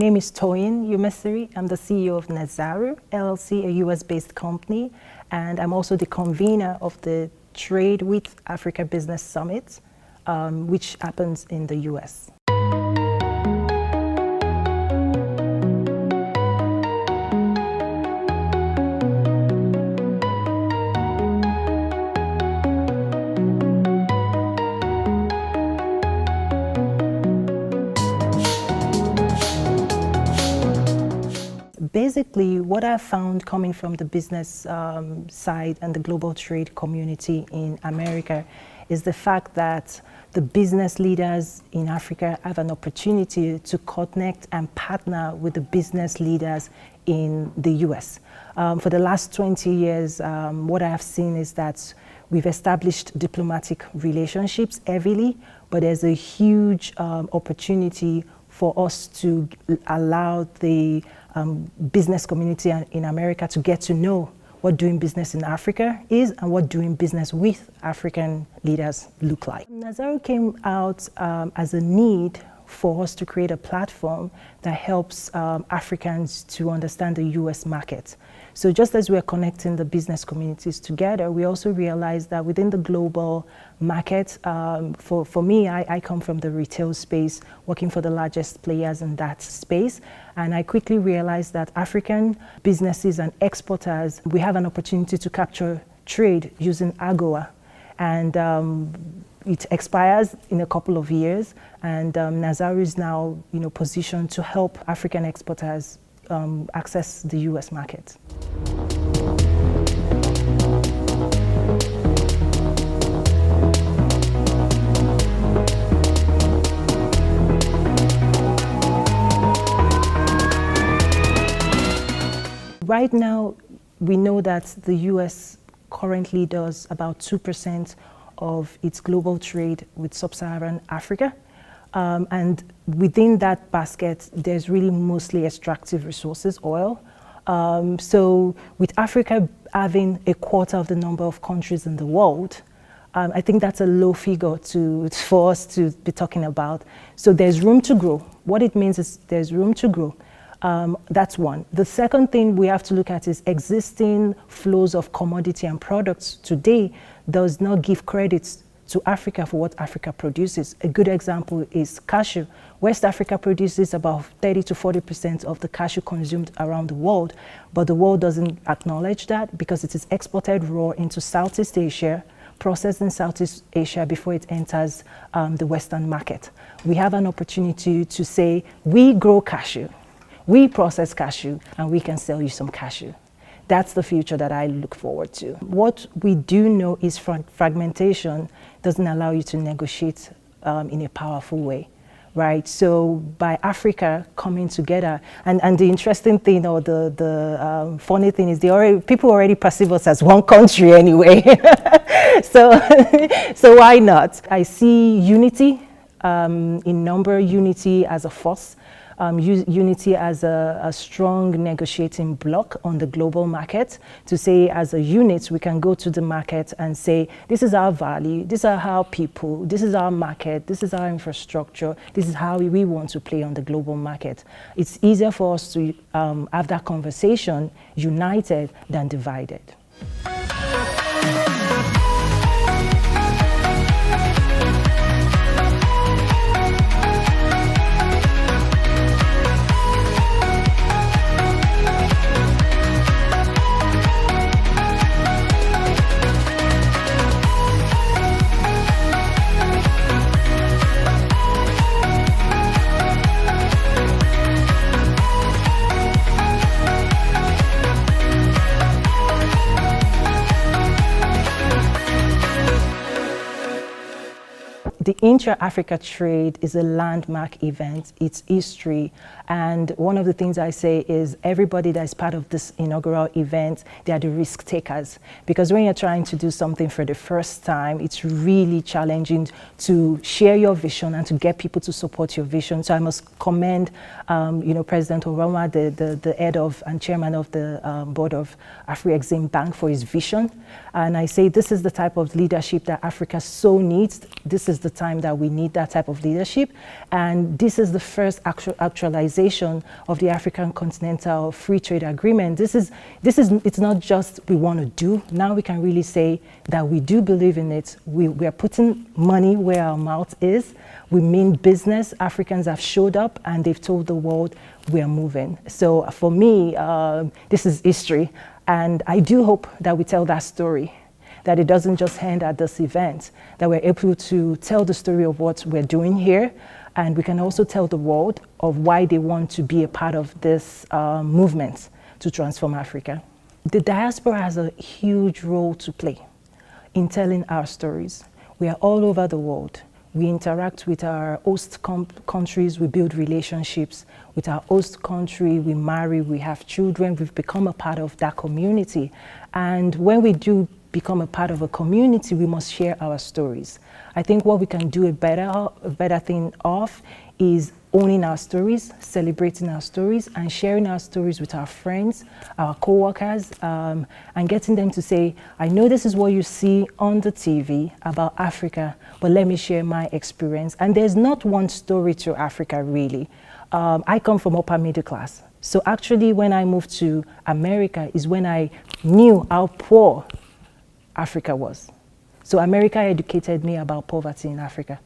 name is Toyin Umesiri. I'm the CEO of Nazaru LLC, a US-based company, and I'm also the convener of the Trade with Africa Business Summit, which happens in the US. Basically, what I found coming from the business side and the global trade community in America is the fact that the business leaders in Africa have an opportunity to connect and partner with the business leaders in the US. For the last 20 years, what I have seen is that we've established diplomatic relationships heavily, but there's a huge opportunity for us to allow the business community in America to get to know what doing business in Africa is and what doing business with African leaders look like. Nazaru came out as a need for us to create a platform that helps Africans to understand the US market. So just as we're connecting the business communities together, we also realized that within the global market, for me, I come from the retail space, working for the largest players in that space. And I quickly realized that African businesses and exporters, we have an opportunity to capture trade using AGOA. And it expires in a couple of years, and Nazaru is now, positioned to help African exporters access the US market. Right now, we know that the US currently does about 2% of its global trade with sub-Saharan Africa. And within that basket, there's really mostly extractive resources, oil. So with Africa having a quarter of the number of countries in the world, I think that's a low figure for us to be talking about. So there's room to grow. What it means is there's room to grow. That's one. The second thing we have to look at is existing flows of commodity and products today does not give credits to Africa for what Africa produces. A good example is cashew. West Africa produces about 30 to 40% of the cashew consumed around the world, but the world doesn't acknowledge that because it is exported raw into Southeast Asia, processed in Southeast Asia before it enters the Western market. We have an opportunity to say, we grow cashew, we process cashew, and we can sell you some cashew. That's the future that I look forward to. What we do know is fragmentation doesn't allow you to negotiate in a powerful way, right? So by Africa coming together, and the interesting thing or the funny thing is people already perceive us as one country anyway. so why not? I see unity in number, unity as a force. Unity as a strong negotiating bloc on the global market to say as a unit we can go to the market and say this is our value, these are our people, this is our market, this is our infrastructure, this is how we want to play on the global market. It's easier for us to have that conversation united than divided. The Intra-Africa Trade is a landmark event, it's history, and one of the things I say is everybody that is part of this inaugural event, they are the risk takers, because when you're trying to do something for the first time, it's really challenging to share your vision and to get people to support your vision. So I must commend President Oroma, the head of and chairman of the board of Afri-Exim Bank for his vision, and I say this is the type of leadership that Africa so needs. This is the time that we need that type of leadership. And this is the first actualization of the African Continental Free Trade Agreement. It's not just we want to do. Now we can really say that we do believe in it. We are putting money where our mouth is. We mean business. Africans have showed up and they've told the world we are moving. So for me, this is history. And I do hope that we tell that story, that it doesn't just end at this event, that we're able to tell the story of what we're doing here, and we can also tell the world of why they want to be a part of this movement to transform Africa. The diaspora has a huge role to play in telling our stories. We are all over the world. We interact with our host countries, we build relationships with our host country, we marry, we have children, we've become a part of that community. And when we do become a part of a community, we must share our stories. I think what we can do a better thing of is owning our stories, celebrating our stories, and sharing our stories with our friends, our co-workers, and getting them to say, I know this is what you see on the TV about Africa, but let me share my experience. And there's not one story to Africa, really. I come from upper middle class. So actually, when I moved to America is when I knew how poor Africa was. So America educated me about poverty in Africa,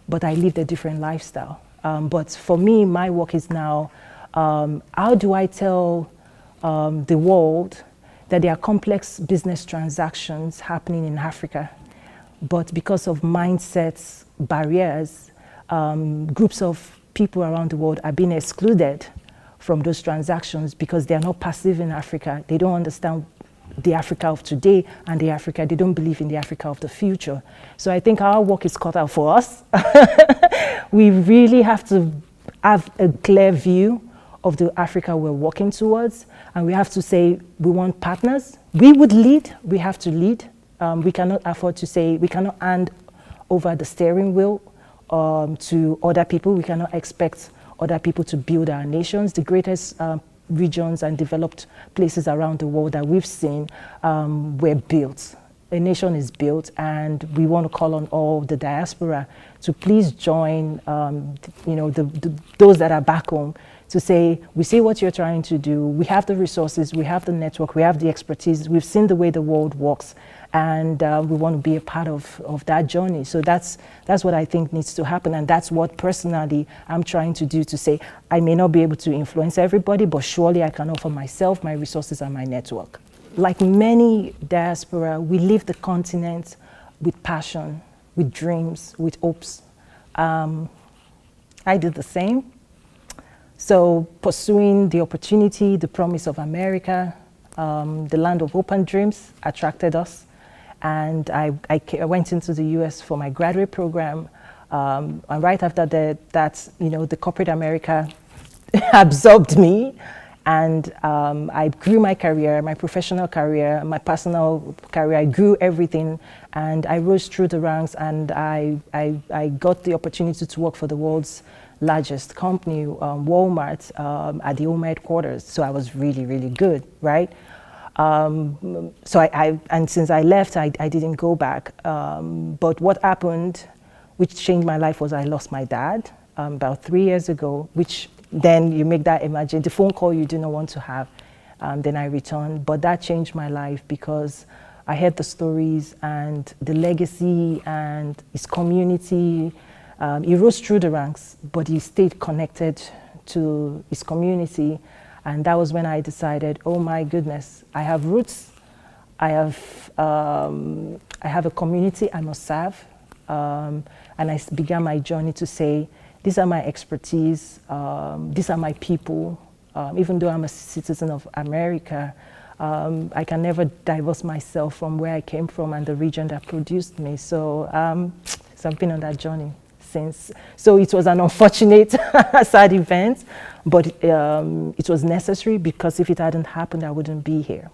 but I lived a different lifestyle. But for me, my work is now, how do I tell the world that there are complex business transactions happening in Africa, but because of mindsets, barriers, groups of people around the world are being excluded from those transactions because they are not passive in Africa. They don't understand the Africa of today and the Africa, they don't believe in the Africa of the future. So I think our work is cut out for us. We really have to have a clear view of the Africa we're working towards, and we have to say we want partners. We would lead, we have to lead. We cannot afford to say, we cannot hand over the steering wheel to other people. We cannot expect other people to build our nations. The greatest regions and developed places around the world that we've seen were built. A nation is built, and we want to call on all the diaspora to please join those that are back home to say, we see what you're trying to do, we have the resources, we have the network, we have the expertise, we've seen the way the world works, and we want to be a part of that journey. So that's what I think needs to happen, and that's what personally I'm trying to do, to say, I may not be able to influence everybody, but surely I can offer myself, my resources, and my network. Like many diaspora, we leave the continent with passion, with dreams, with hopes. I did the same. So pursuing the opportunity, the promise of America, the land of open dreams attracted us. And I went into the US for my graduate program. And right after that, the corporate America absorbed me. And I grew my career, my professional career, my personal career. I grew everything, and I rose through the ranks, and I got the opportunity to work for the world's largest company, Walmart, at the home headquarters. So I was really, really good, right? And since I left, I didn't go back. But what happened, which changed my life, was I lost my dad about 3 years ago, which then you make that imagine, the phone call you do not want to have. Then I returned, but that changed my life because I heard the stories and the legacy and his community. He rose through the ranks, but he stayed connected to his community. And that was when I decided, oh my goodness, I have roots. I have a community I must serve. And I began my journey to say, these are my expertise, these are my people. Even though I'm a citizen of America, I can never divorce myself from where I came from and the region that produced me. So I've been on that journey since. So it was an unfortunate, sad event, but it was necessary, because if it hadn't happened, I wouldn't be here.